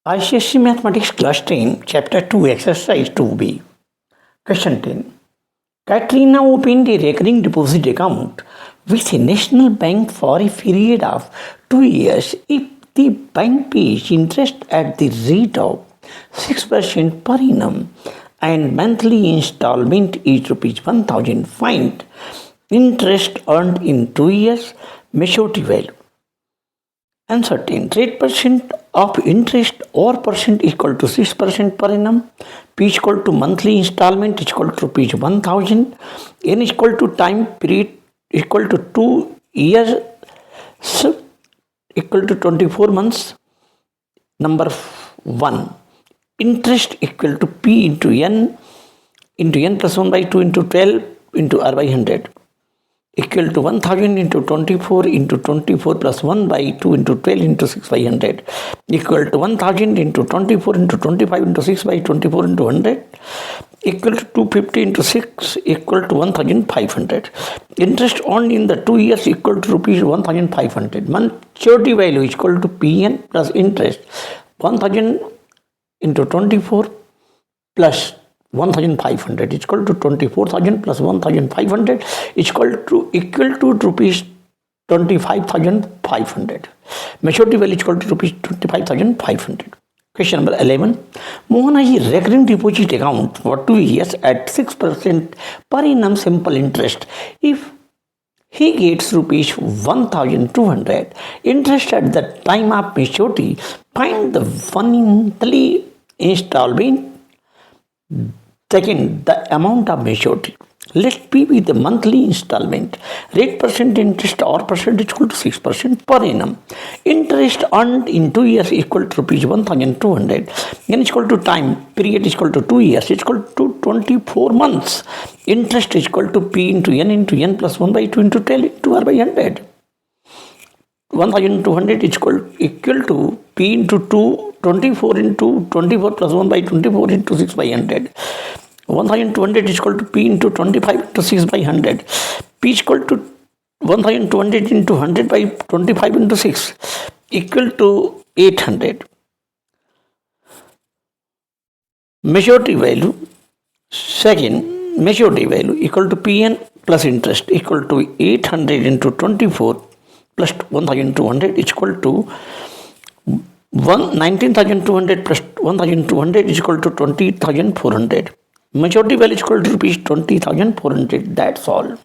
ICSE Mathematics Class 10, Chapter 2, Exercise 2B. Question 10. Katrina opened a recurring deposit account with a national bank for a period of 2 years if the bank pays interest at the rate of 6% per annum and monthly installment is rupees 1000. Find interest earned in 2 years, maturity value. Answer 10. Rate percent of interest or percent equal to 6% per annum. P is equal to monthly installment is equal to rupees 1000. N is equal to time period equal to 2 years equal to 24 months. Number 1. Interest equal to P into N plus 1 by 2 into 12 into R by 100. Equal to 1000 into 24 into 24 plus 1 by 2 into 12 into 6 by 100 equal to 1000 into 24 into 25 into 6 by 24 into 100 equal to 250 into 6 equal to 1500. Interest earned in the 2 years equal to rupees 1500. Maturity value is equal to PN plus interest 1000 into 24 plus 1500 is equal to 24,000 plus 1500 is equal to rupees 25,500. Maturity value is equal to rupees 25,500. Question number 11. Mohan has a recurring deposit account for 2 years at 6% per annum simple interest. If he gets rupees 1,200 interest at the time of maturity, find the monthly installment. Second, the amount of maturity. Let P be the monthly installment. Rate percent interest or percentage equal to 6% per annum. Interest earned in 2 years equal to rupees 1200. N is equal to time period is equal to 2 years is equal to 24 months. Interest is equal to P into N plus 1 by 2 into 12 into R by 100. 1200 is equal to P into 2, 24 into 24 plus 1 by 24 into 6 by 100. 1200 is equal to P into 25 into 6 by 100. P is equal to 1200 into 100 by 25 into 6 equal to 800. Maturity value. Second, maturity value equal to Pn plus interest equal to 800 into 24 plus 1200 is equal to 19,200 plus 1,200 is equal to 20,400. Maturity value is equal to rupees 20,400. That's all.